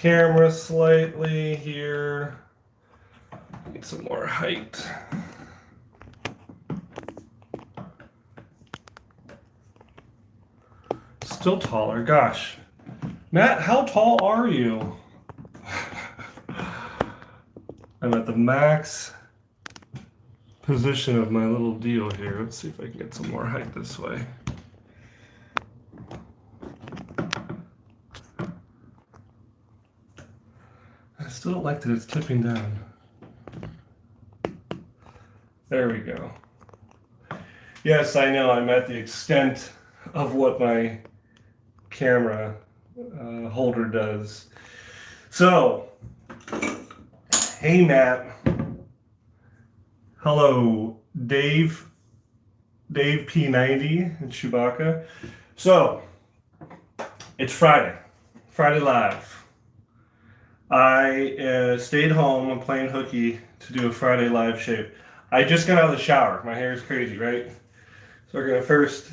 camera slightly here. Need some more height. Still taller, gosh. Matt, how tall are you? I'm at the max position of my little deal here. Let's see if I can get some more height this way. I still don't like that it's tipping down. There we go. Yes, I know I'm at the extent of what my camera holder does. So, hey Matt. Hello, Dave P90 and Chewbacca. So, it's Friday Live. I stayed home. I'm playing hooky to do a Friday Live shave. I just got out of the shower. My hair is crazy, right? So we're gonna first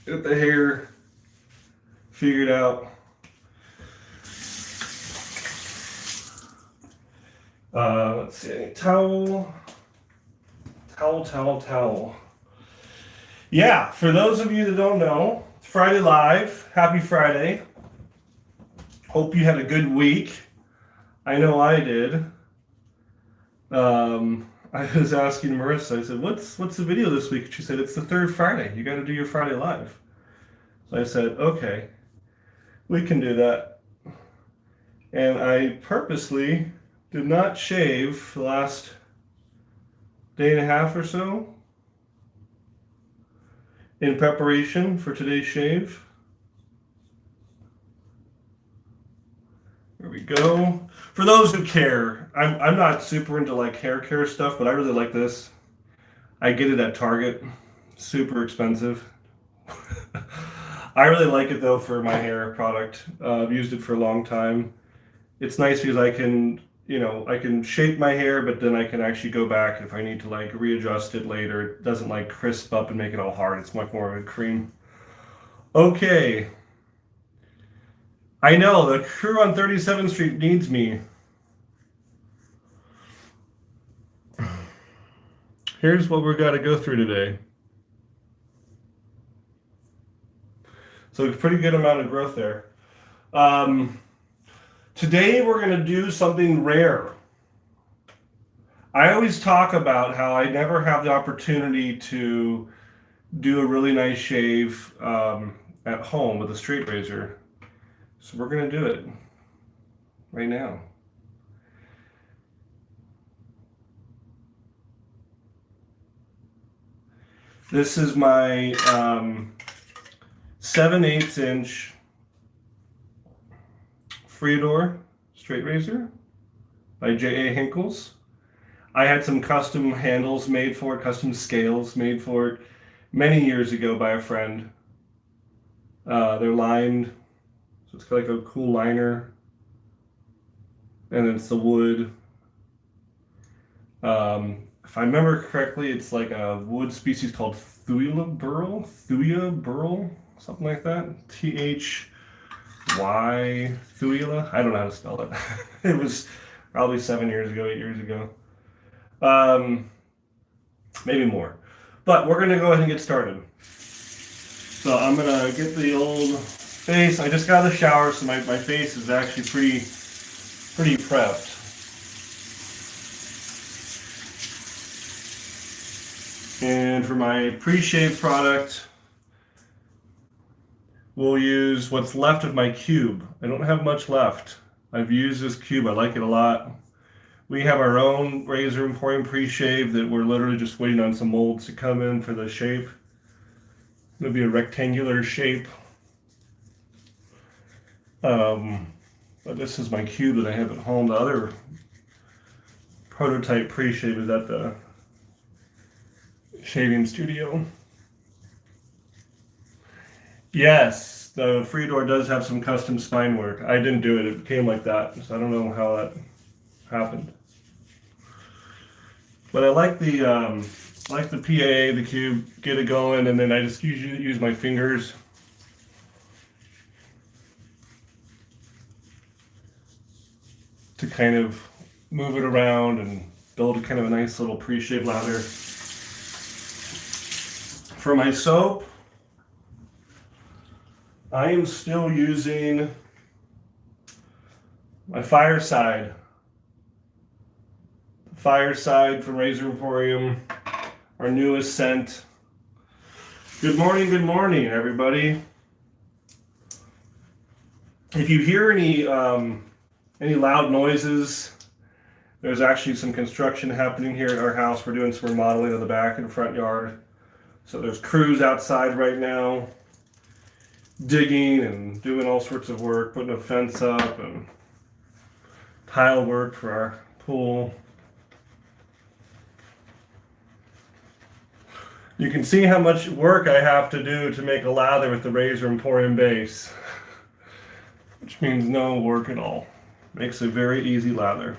get the hair figured out. Let's see, towel. Yeah, for those of you that don't know, it's Friday Live. Happy Friday. Hope you had a good week. I know I did. I was asking Marissa, I said, what's the video this week? She said, it's the third Friday. You got to do your Friday Live. So I said, okay, we can do that. And I purposely did not shave the last day and a half or so in preparation for today's shave. There we go. For those who care, I'm not super into like hair care stuff, but I really like this. I get it at Target. Super expensive. I really like it though for my hair product. I've used it for a long time. It's nice because I can, I can shape my hair, but then I can actually go back if I need to like readjust it later. It doesn't like crisp up and make it all hard. It's much more of a cream. Okay. I know, the crew on 37th Street needs me. Here's what we're got to go through today. So a pretty good amount of growth there. Today we're going to do something rare. I always talk about how I never have the opportunity to do a really nice shave at home with a straight razor. So we're going to do it right now. This is my 7/8 inch Freedor straight razor by J.A. Hinkles. I had some custom handles made for it, custom scales made for it many years ago by a friend. They're lined. So it's got like a cool liner, and it's the wood. If I remember correctly, it's like a wood species called Thuya burl, something like that. T-H-Y, Thuya. I don't know how to spell it. It was probably 7 years ago, 8 years ago. Maybe more. But we're gonna go ahead and get started. So I'm gonna get the old face. I just got out of the shower, so my face is actually pretty prepped. And for my pre-shave product, we'll use what's left of my cube. I don't have much left. I've used this cube. I like it a lot. We have our own Razor Emporium pre-shave that we're literally just waiting on some molds to come in for the shape. It'll be a rectangular shape. But this is my cube that I have at home. The other prototype pre-shave is at the shaving studio. Yes, the Freedor does have some custom spine work. I didn't do it. It came like that, so I don't know how that happened. But I like the PAA, the cube, get it going, and then I just usually use my fingers to kind of move it around and build kind of a nice little pre-shave lather. For my soap, I am still using my Fireside. Fireside from Razor Emporium, our newest scent. Good morning, everybody. If you hear any loud noises, there's actually some construction happening here at our house. We're doing some remodeling of the back and front yard. So there's crews outside right now, digging and doing all sorts of work, putting a fence up and tile work for our pool. You can see how much work I have to do to make a lather with the Razor Emporium base, which means no work at all. Makes a very easy lather.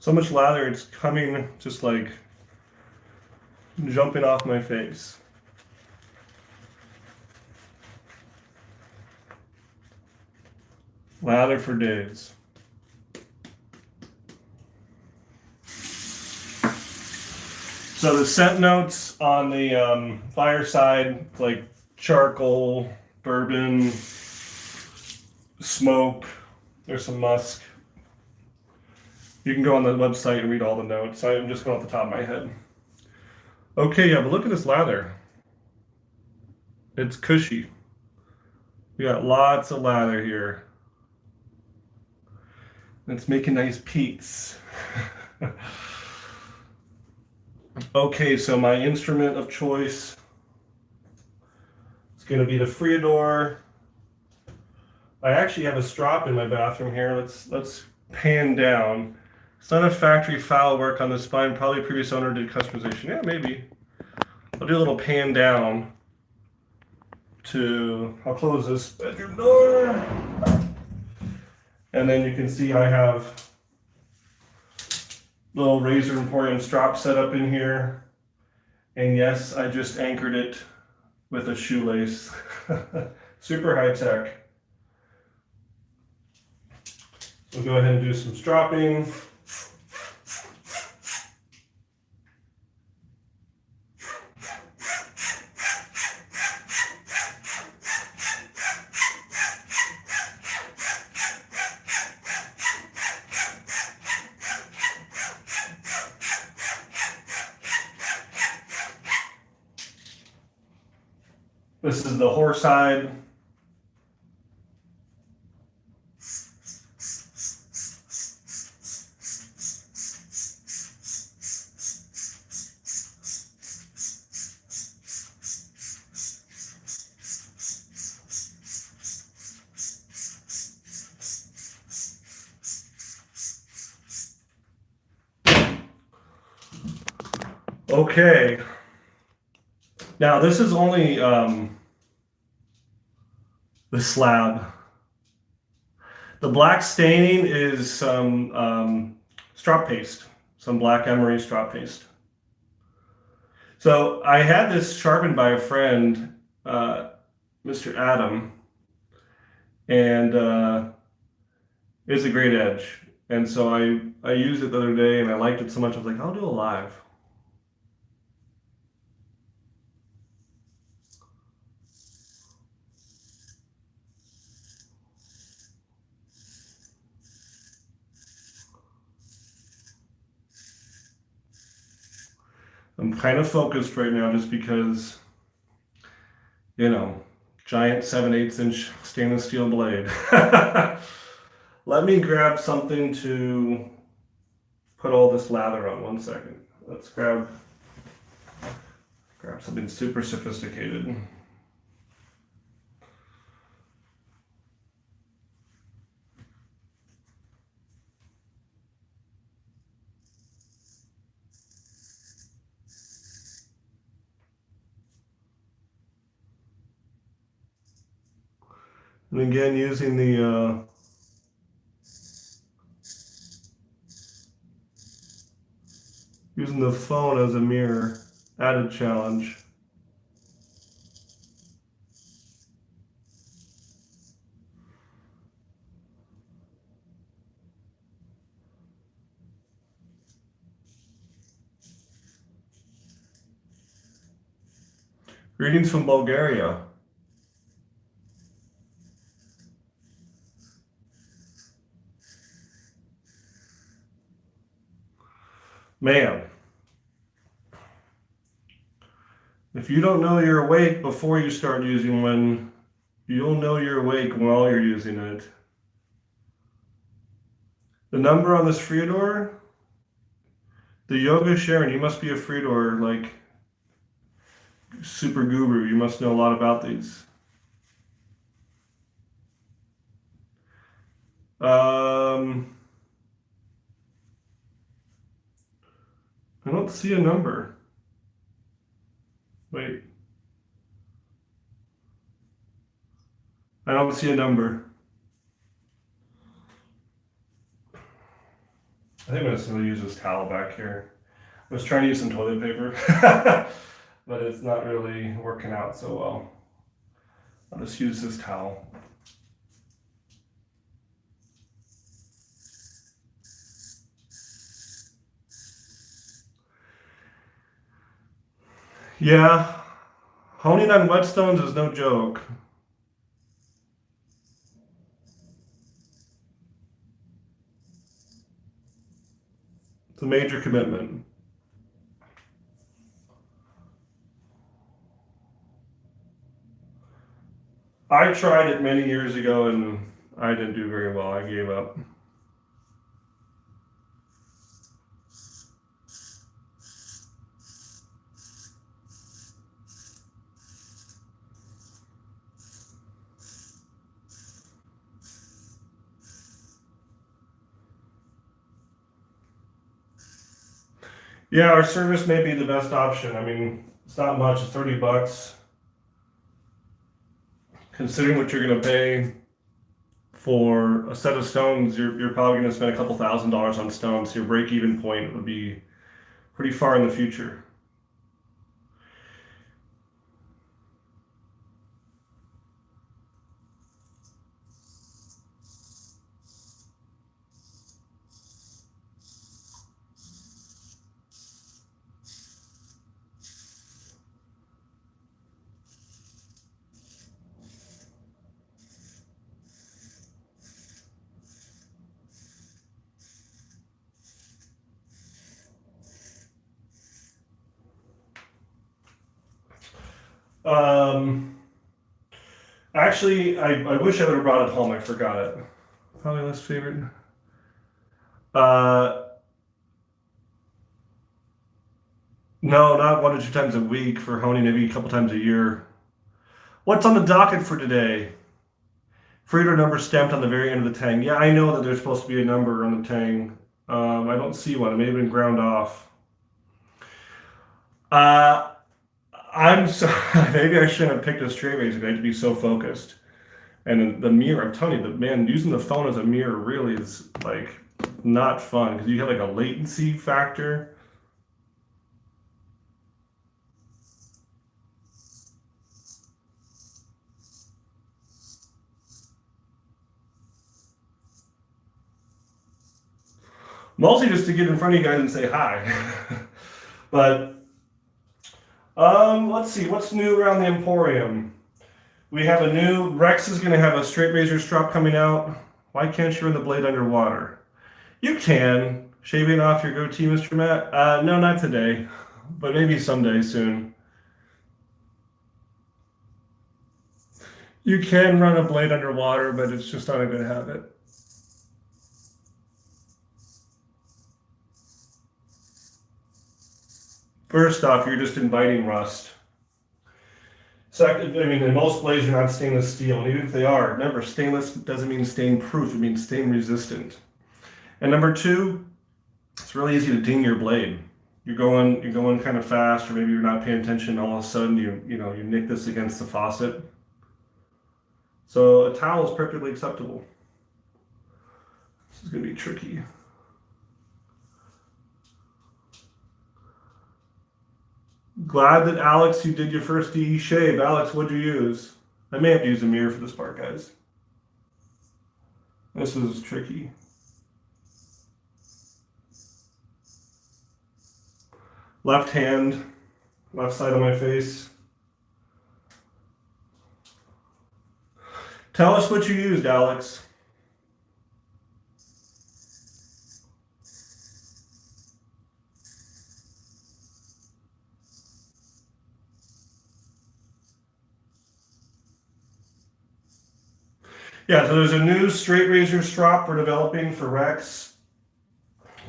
So much lather, it's coming just like jumping off my face. Lather for days. So the scent notes on the Fireside, like charcoal, bourbon, smoke, there's some musk. You can go on the website and read all the notes. I'm just going off the top of my head. Okay, yeah, but look at this lather. It's cushy. We got lots of lather here. It's making nice peaks. Okay, so my instrument of choice is going to be the Freador. I actually have a strop in my bathroom here. Let's pan down. It's not a factory foul work on the spine. Probably previous owner did customization. Yeah, maybe. I'll do a little pan down I'll close this bedroom door. And then you can see I have little Razor Emporium strop set up in here. And yes, I just anchored it with a shoelace. Super high tech. We'll go ahead and do some stropping. This is the Horsehide. Okay. Now this is only the slab. The black staining is some strop paste, some black emery strop paste. So I had this sharpened by a friend, Mr. Adam, and it's a great edge. And so I used it the other day and I liked it so much I was like, I'll do a live. I'm kind of focused right now just because, you know, giant 7/8" stainless steel blade. Let me grab something to put all this lather on. 1 second. Let's grab something super sophisticated. And again, using the phone as a mirror, added challenge. Greetings from Bulgaria. Man, if you don't know you're awake before you start using one, you'll know you're awake while you're using it. The number on this Freedor, the Yoga Sharon, you must be a Freedor, like, super guru. You must know a lot about these. I don't see a number. Wait. I don't see a number. I think I'm just going to use this towel back here. I was trying to use some toilet paper, but it's not really working out so well. I'll just use this towel. Yeah, honing on whetstones is no joke. It's a major commitment. I tried it many years ago and I didn't do very well. I gave up. Yeah, our service may be the best option. I mean, it's not much, it's 30 bucks. Considering what you're going to pay for a set of stones, you're probably going to spend a couple $1,000s on stones. So your break-even point would be pretty far in the future. Um, Actually, I wish I would have brought it home. I forgot it. Probably less favorite. Uh, no, not 1 or 2 times a week for honing, maybe a couple times a year. What's on the docket for today? Freeder number stamped on the very end of the tang. Yeah, I know that there's supposed to be a number on the tang. I don't see one. It may have been ground off. I'm so maybe I shouldn't have picked a straight razor. I had to be so focused. And the mirror, I'm telling you, the man using the phone as a mirror really is like not fun because you have like a latency factor. Mostly just to get in front of you guys and say hi. But let's see, what's new around the Emporium? We have a new, Rex is going to have a straight razor strop coming out. Why can't you run the blade underwater? You can. Shaving off your goatee, Mr. Matt? No, not today, but maybe someday soon. You can run a blade underwater, but it's just not a good habit. First off, you're just inviting rust. Second, I mean, in most blades are not stainless steel, and even if they are, remember, stainless doesn't mean stain proof, it means stain resistant. And number two, it's really easy to ding your blade. You're going kind of fast, or maybe you're not paying attention, all of a sudden you nick this against the faucet. So a towel is perfectly acceptable. This is going to be tricky. Glad that Alex, you did your first DE shave. Alex, what'd you use? I may have to use a mirror for this part, guys. This is tricky. Left hand, left side of my face. Tell us what you used, Alex. Yeah, so there's a new straight razor strop we're developing for Rex.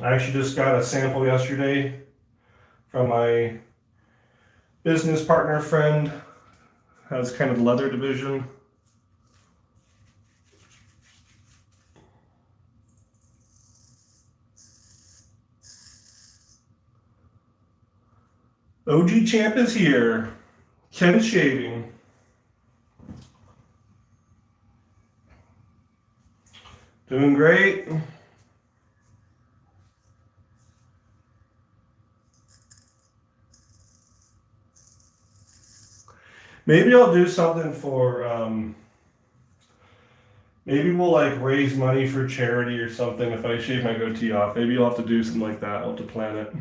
I actually just got a sample yesterday from my business partner friend. Has kind of the leather division. OG Champ is here. Ken's shaving. Doing great. Maybe I'll do something for, maybe we'll like raise money for charity or something if I shave my goatee off. Maybe you'll have to do something like that. I'll have to plan it.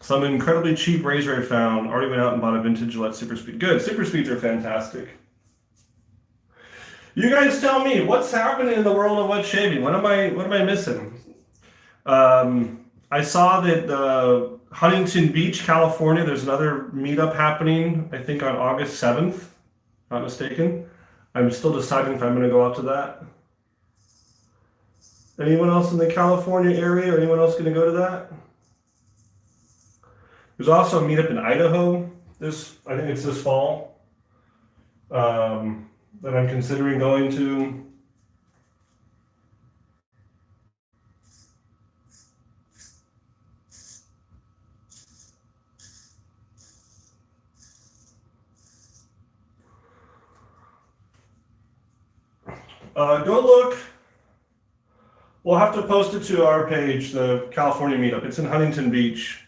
Some incredibly cheap razor I found. Already went out and bought a vintage Gillette Super Speed. Good. Super Speeds are fantastic. You guys tell me what's happening in the world of wet shaving. What am I missing? I saw that Huntington Beach, California. There's another meetup happening. I think on August 7th. If I'm not mistaken. I'm still deciding if I'm going to go out to that. Anyone else in the California area? Or anyone else going to go to that? There's also a meetup in Idaho. I think it's this fall. That I'm considering going to. Go look. We'll have to post it to our page, the California meetup. It's in Huntington Beach.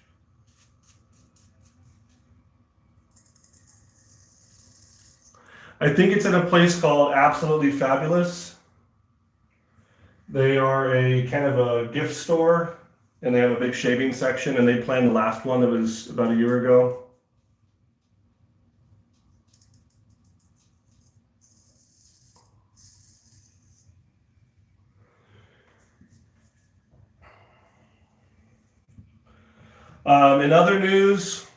I think it's in a place called Absolutely Fabulous. They are a kind of a gift store, and they have a big shaving section, and they planned the last one that was about a year ago. In other news,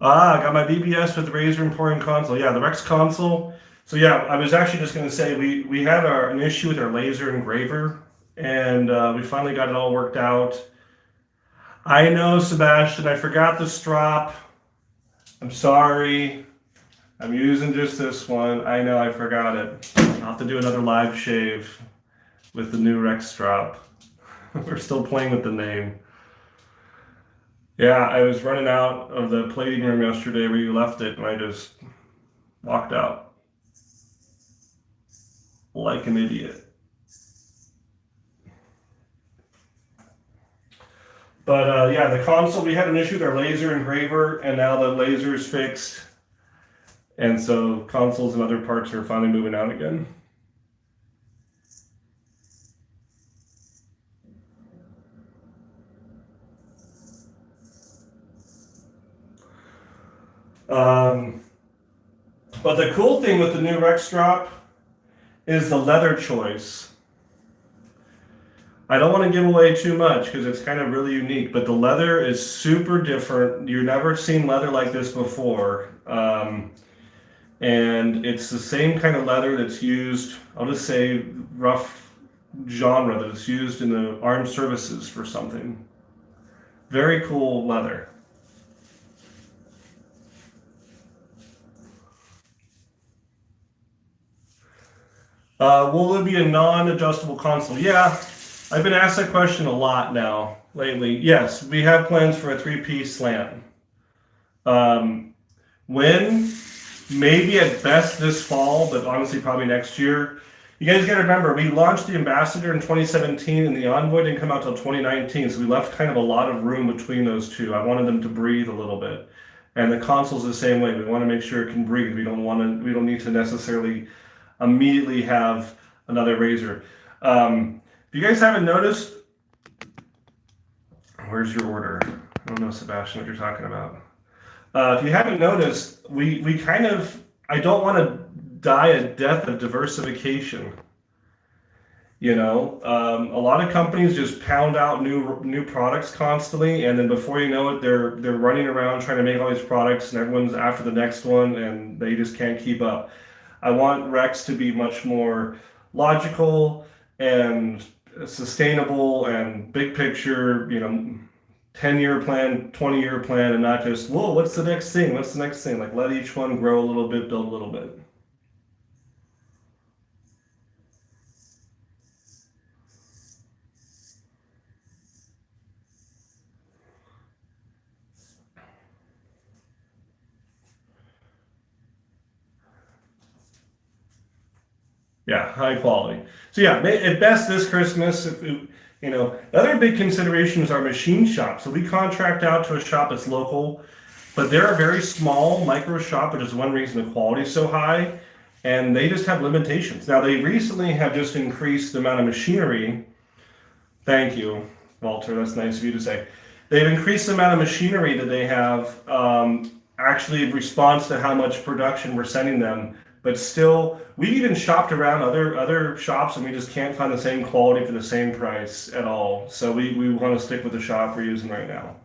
I got my BBS with the Razor Emporium console. Yeah, the Rex console. So yeah, I was actually just going to say we had an issue with our laser engraver, and we finally got it all worked out. I know, Sebastian, I forgot the strop. I'm sorry. I'm using just this one. I know I forgot it. I'll have to do another live shave with the new Rex strop. We're still playing with the name. Yeah, I was running out of the plating room yesterday where you left it, and I just walked out like an idiot. But yeah, the console, we had an issue with our laser engraver, and now the laser is fixed. And so consoles and other parts are finally moving out again. But the cool thing with the new Rex strop is the leather choice. I don't want to give away too much because it's kind of really unique, but the leather is super different. You've never seen leather like this before. And it's the same kind of leather that's used, I'll just say rough genre, that's used in the armed services for something. Very cool leather. Will there be a non-adjustable console? Yeah, I've been asked that question a lot now lately. Yes, we have plans for a 3-piece slant. When? Maybe at best this fall, but honestly probably next year. You guys got to remember, we launched the Ambassador in 2017, and the Envoy didn't come out till 2019, so we left kind of a lot of room between those two. I wanted them to breathe a little bit, and the console's the same way. We want to make sure it can breathe. We don't need to necessarily immediately have another razor. If you guys haven't noticed, where's your order? I don't know, Sebastian, what you're talking about. If you haven't noticed, we kind of, I don't want to die a death of diversification. A lot of companies just pound out new products constantly, and then before you know it, they're running around trying to make all these products, and everyone's after the next one, and they just can't keep up. I want Rex to be much more logical and sustainable and big picture, 10-year plan, 20-year plan, and not just, whoa, what's the next thing? What's the next thing? Like, let each one grow a little bit, build a little bit. Yeah, high quality. So yeah, at best this Christmas, the other big consideration is our machine shop. So we contract out to a shop that's local, but they're a very small micro shop, which is one reason the quality is so high, and they just have limitations. Now they recently have just increased the amount of machinery. Thank you, Walter. That's nice of you to say. They've increased the amount of machinery that they have, actually in response to how much production we're sending them. But still, we even shopped around other shops, and we just can't find the same quality for the same price at all. So we want to stick with the shop we're using right now.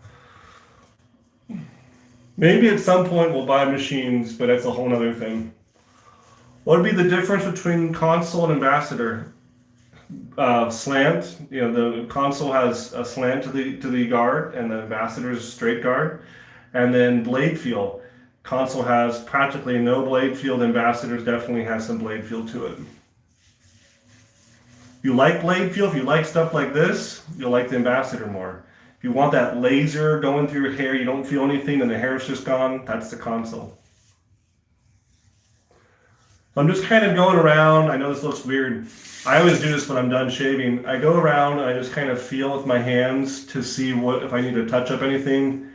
Maybe at some point we'll buy machines, but that's a whole other thing. What would be the difference between console and Ambassador? Slant. The console has a slant to the guard, and the Ambassador is a straight guard. And then blade feel. Console has practically no blade feel. The Ambassador definitely has some blade feel to it. If you like blade feel, if you like stuff like this, you'll like the Ambassador more. If you want that laser going through your hair, you don't feel anything and the hair is just gone, that's the console. I'm just kind of going around. I know this looks weird. I always do this when I'm done shaving. I go around and I just kind of feel with my hands to see if I need to touch up anything.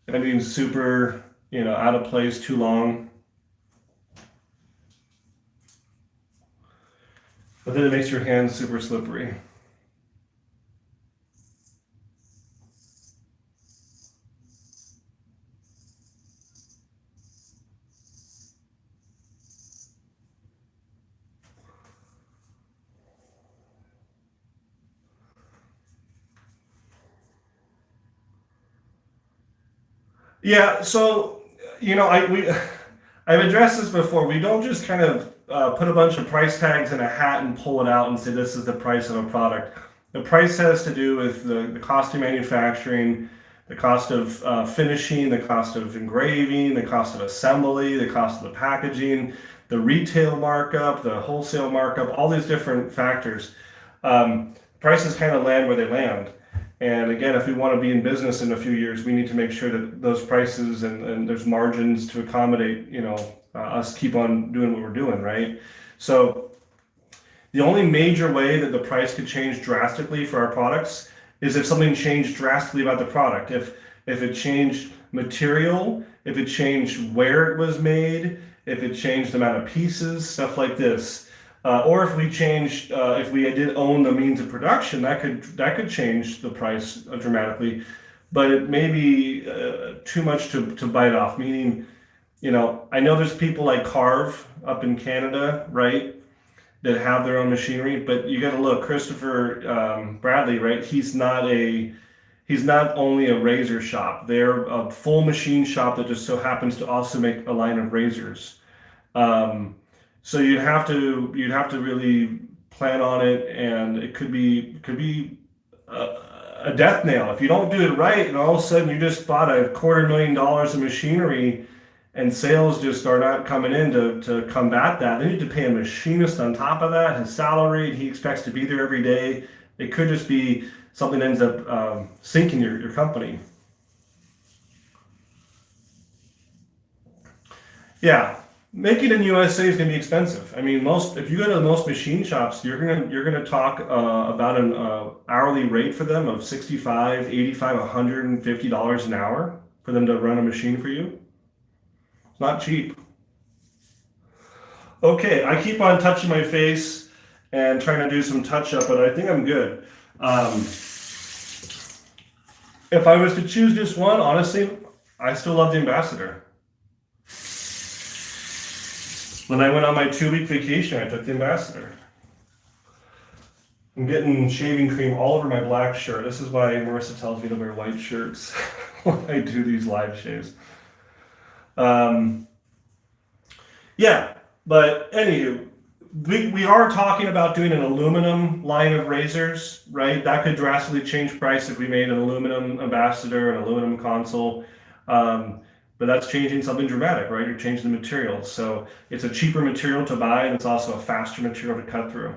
Anything super, out of place, too long. But then it makes your hands super slippery. Yeah, so I've addressed this before. We don't just kind of put a bunch of price tags in a hat and pull it out and say this is the price of a product. The price has to do with the cost of manufacturing, the cost of finishing, the cost of engraving, the cost of assembly, the cost of the packaging, the retail markup, the wholesale markup, all these different factors. Prices kind of land where they land. And again, if we want to be in business in a few years, we need to make sure that those prices and there's margins to accommodate, us keep on doing what we're doing, right? So the only major way that the price could change drastically for our products is if something changed drastically about the product. If it changed material, if it changed where it was made, if it changed the amount of pieces, stuff like this. Or if we changed, if we did own the means of production, that could change the price dramatically, but it may be too much to bite off. Meaning, I know there's people like Carve up in Canada, right, that have their own machinery, but you got to look. Christopher Bradley, right? He's not only a razor shop. They're a full machine shop that just so happens to also make a line of razors. So you'd have to really plan on it, and it could be a death nail if you don't do it right. And all of a sudden you just bought $250,000 of machinery, and sales just are not coming in to combat that. Then you need to pay a machinist on top of that, his salary. He expects to be there every day. It could just be something that ends up sinking your company. Yeah. Making in USA is going to be expensive. I mean, most if you go to most machine shops, you're gonna talk about an hourly rate for them of 65, 85, $150 an hour for them to run a machine for you. It's not cheap. Okay, I keep on touching my face and trying to do some touch up, but I think I'm good. If I was to choose just one, honestly, I still love the Ambassador. When I went on my 2-week vacation, I took the Ambassador. I'm getting shaving cream all over my black shirt. This is why Marissa tells me to wear white shirts when I do these live shaves. Yeah, but anywho, we are talking about doing an aluminum line of razors, right? That could drastically change price if we made an aluminum Ambassador, an aluminum console. But that's changing something dramatic, right? You're changing the materials. So it's a cheaper material to buy, and it's also a faster material to cut through.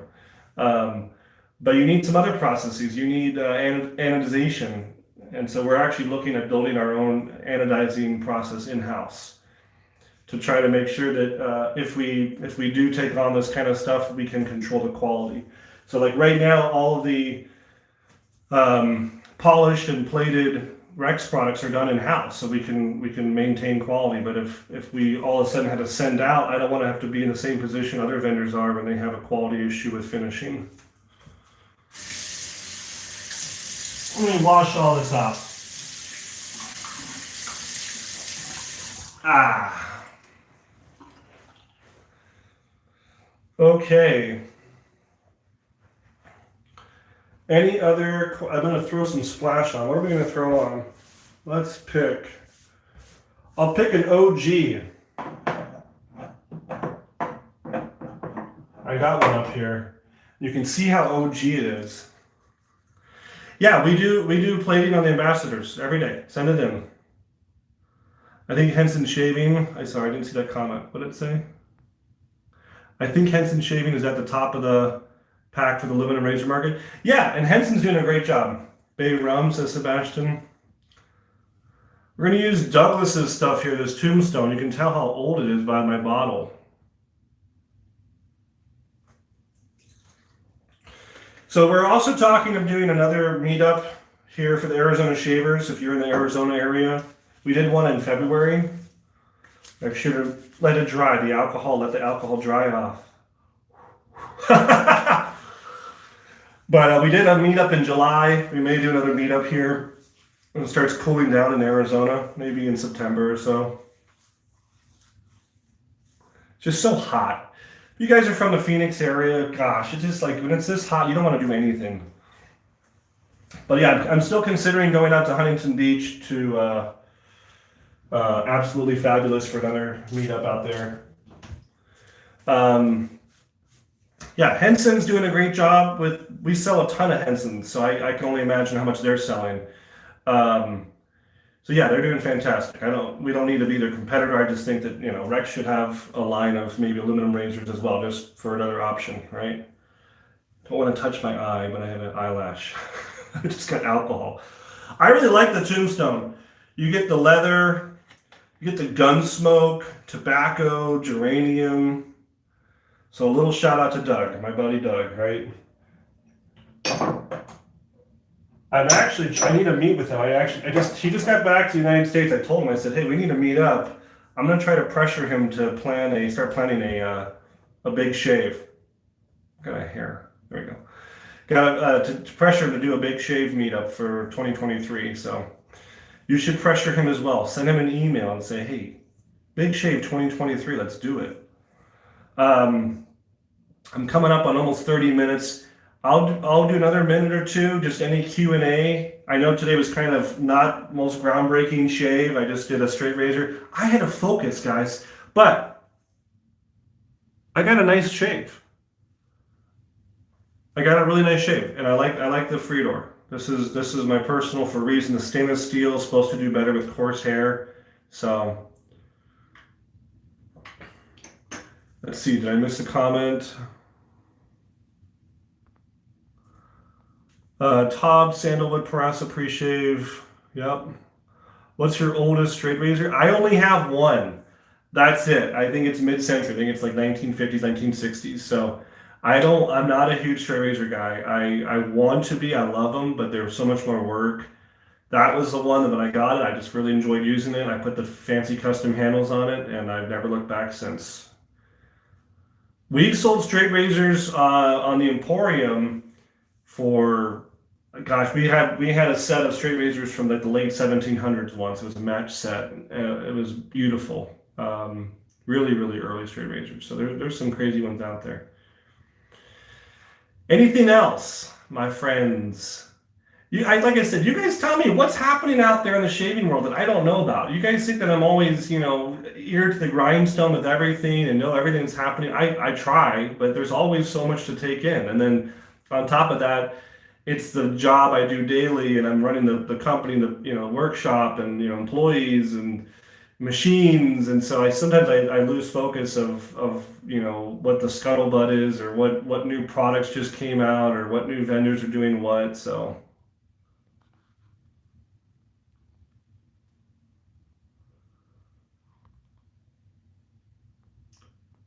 But you need some other processes. You need anodization. And so we're actually looking at building our own anodizing process in-house to try to make sure that if we do take on this kind of stuff, we can control the quality. So like right now, all of the polished and plated Rex products are done in-house, so we can maintain quality. But if we all of a sudden had to send out, I don't want to have to be in the same position other vendors are when they have a quality issue with finishing. Let me wash all this off. Okay. Any other, I'm going to throw some splash on. What are we going to throw on? Let's pick. I'll pick an OG. I got one up here. You can see how OG it is. Yeah, we do plating on the Ambassadors every day. Send it in. I think Henson Shaving, sorry, I didn't see that comment. What did it say? I think Henson Shaving is at the top of the pack for the aluminum razor market. Yeah, and Henson's doing a great job. Bay Rum, says Sebastian. We're going to use Douglas's stuff here, this Tombstone. You can tell how old it is by my bottle. So we're also talking of doing another meetup here for the Arizona shavers, if you're in the Arizona area. We did one in February. I should have let it dry, let the alcohol dry off. But we did a meetup in July. We may do another meetup here when it starts cooling down in Arizona, maybe in September or so. It's just so hot. If you guys are from the Phoenix area, gosh, it's just like when it's this hot, you don't want to do anything. But yeah, I'm still considering going out to Huntington Beach to Absolutely Fabulous for another meetup out there. Yeah, Henson's doing a great job we sell a ton of Hensons, so I can only imagine how much they're selling. So yeah, they're doing fantastic. We don't need to be their competitor. I just think that, Rex should have a line of maybe aluminum razors as well, just for another option, right? Don't want to touch my eye, but I have an eyelash. I just got alcohol. I really like the Tombstone. You get the leather, you get the gun smoke, tobacco, geranium. So a little shout out to Doug, my buddy Doug, right? I need to meet with him. He just got back to the United States. I told him, I said, hey, we need to meet up. I'm going to try to pressure him to start planning a big shave. Got a hair. There we go. Got to pressure him to do a big shave meetup for 2023. So you should pressure him as well. Send him an email and say, hey, big shave 2023, let's do it. I'm coming up on almost 30 minutes. I'll do another minute or two, just any Q&A. I know today was kind of not most groundbreaking shave. I just did a straight razor. I had to focus, guys, but I got a nice shave. I got a really nice shave, and I like the Freedor. This is my personal for reason. The stainless steel is supposed to do better with coarse hair. So let's see, did I miss a comment? Tob, Sandalwood, Parasa pre-shave. Yep. What's your oldest straight razor? I only have one. That's it. I think it's mid-century. I think it's like 1950s, 1960s. So I'm not a huge straight razor guy. I want to be. I love them, but they're so much more work. That was the one that when I got it, I just really enjoyed using it. I put the fancy custom handles on it, and I've never looked back since. We've sold straight razors on the Emporium for, gosh, we had a set of straight razors from like the late 1700s once. It was a match set. It was beautiful. Really, really early straight razors. So there's some crazy ones out there. Anything else, my friends? Like I said, you guys tell me what's happening out there in the shaving world that I don't know about. You guys think that I'm always, ear to the grindstone with everything and know everything's happening. I try, but there's always so much to take in. And then on top of that, it's the job I do daily, and I'm running the company, the workshop, and employees and machines, and so sometimes I lose focus of what the scuttlebutt is, or what new products just came out, or what new vendors are doing what. So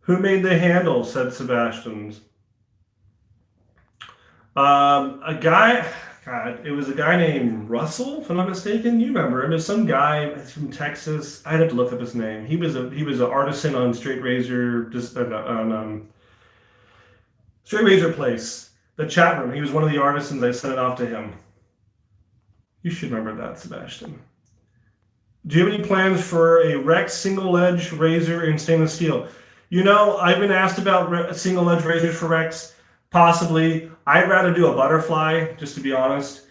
who made the handle? Said Sebastian's. A guy, God, it was a guy named Russell, if I'm not mistaken. You remember him? It was some guy from Texas. I'd have to look up his name. He was an artisan on straight razor, just on straight razor place, the chat room. He was one of the artisans. I sent it off to him. You should remember that, Sebastian. Do you have any plans for a Rex single edge razor in stainless steel? I've been asked about single edge razors for Rex. Possibly. I'd rather do a butterfly, just to be honest.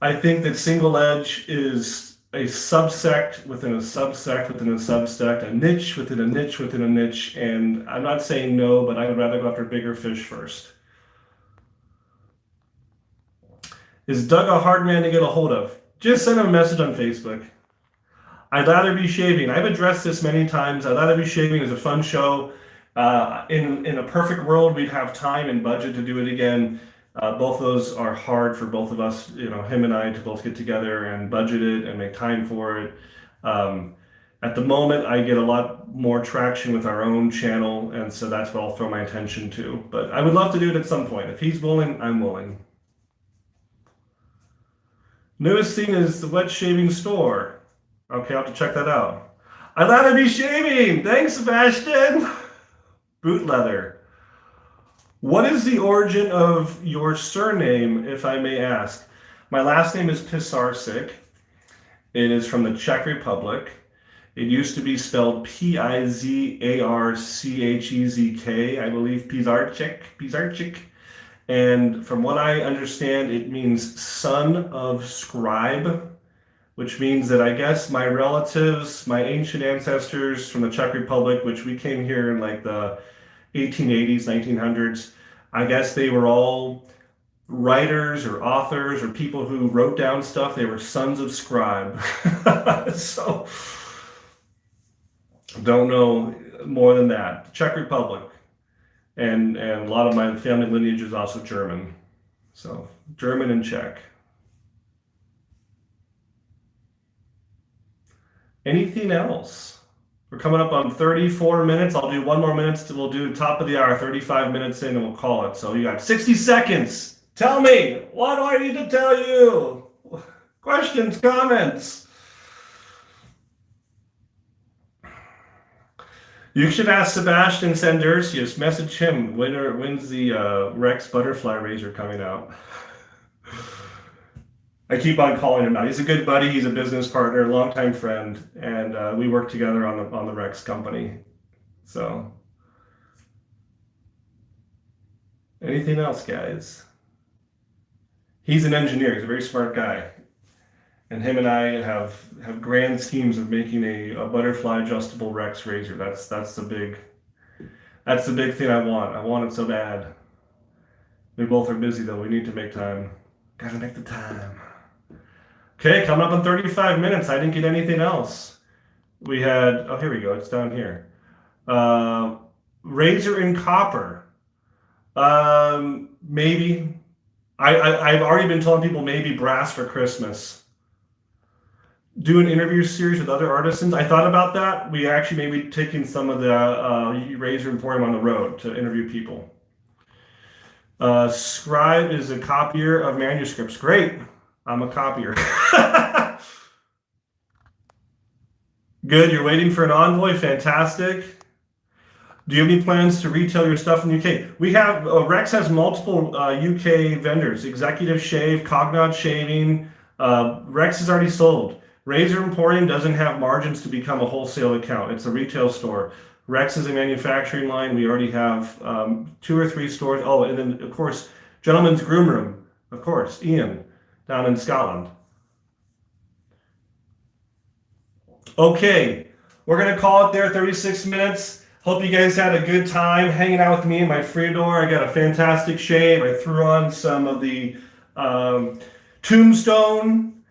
I think that single edge is a subsect within a subsect within a subsect, a niche within a niche within a niche, and I'm not saying no, but I would rather go after bigger fish first. Is Doug a hard man to get a hold of? Just send him a message on Facebook. I'd rather be shaving. I've addressed this many times. I'd rather be shaving as a fun show. In a perfect world, we'd have time and budget to do it again. Both of those are hard for both of us, him and I, to both get together and budget it and make time for it. At the moment, I get a lot more traction with our own channel, and so that's what I'll throw my attention to. But I would love to do it at some point. If he's willing, I'm willing. Newest thing is the wet shaving store. Okay, I'll have to check that out. I'd rather be shaving. Thanks, Sebastian. Boot leather. What is the origin of your surname, if I may ask? My last name is Pisarcik. It is from the Czech Republic. It used to be spelled Pizarchezk, I believe, Pisarcik. And from what I understand, it means son of scribe, which means that I guess my relatives, my ancient ancestors from the Czech Republic, which we came here in like the 1880s, 1900s, I guess they were all writers or authors or people who wrote down stuff. They were sons of scribe. So, don't know more than that. Czech Republic. And a lot of my family lineage is also German. So, German and Czech. Anything else? We're coming up on 34 minutes. I'll do one more minute. We'll do top of the hour, 35 minutes in, and we'll call it. So you got 60 seconds. Tell me, what do I need to tell you? Questions, comments? You should ask Sebastian Sandersius. Message him. When's the Rex Butterfly Razor coming out? I keep on calling him now. He's a good buddy. He's a business partner, longtime friend, and we work together on the Rex company. So, anything else, guys? He's an engineer. He's a very smart guy, and him and I have grand schemes of making a butterfly adjustable Rex razor. That's the big thing I want. I want it so bad. We both are busy though. We need to make time. Gotta make the time. Okay, coming up in 35 minutes. I didn't get anything else. We had, oh, here we go. It's down here. Razor in copper. Maybe. I've already been telling people maybe brass for Christmas. do an interview series with other artisans. I thought about that. We actually maybe taking some of the Razor Emporium on the road to interview people. Scribe is a copier of manuscripts. Great. I'm a copier. Good. You're waiting for an envoy. Fantastic. Do you have any plans to retail your stuff in the UK? We have, Rex has multiple UK vendors, Executive Shave, Cognod Shaving. Rex is already sold. Razor Emporium doesn't have margins to become a wholesale account. It's a retail store. Rex is a manufacturing line. We already have 2 or 3 stores. Oh, and then, of course, Gentleman's Groom Room. Of course, Ian, down in Scotland. Okay, we're going to call it there, 36 minutes. Hope you guys had a good time hanging out with me in my Freedor. I got a fantastic shave. I threw on some of the Tombstone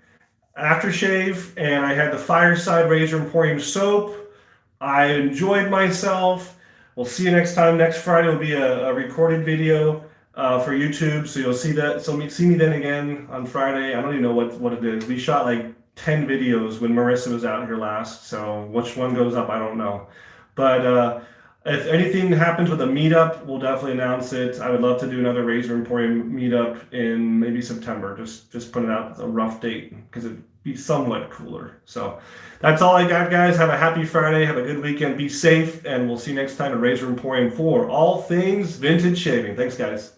Aftershave, and I had the Fireside Razor Emporium soap. I enjoyed myself. We'll see you next time. Next Friday will be a recorded video for YouTube, so you'll see that. So see me then again on Friday. I don't even know what it is. We shot like 10 videos when Marissa was out here last, so which one goes up, I don't know. But if anything happens with a meetup, we'll definitely announce it. I would love to do another Razor Emporium meetup in maybe September. Just put it out a rough date because it'd be somewhat cooler. So that's all I got, guys. Have a happy Friday. Have a good weekend. Be safe, and we'll see you next time at Razor Emporium for all things vintage shaving. Thanks, guys.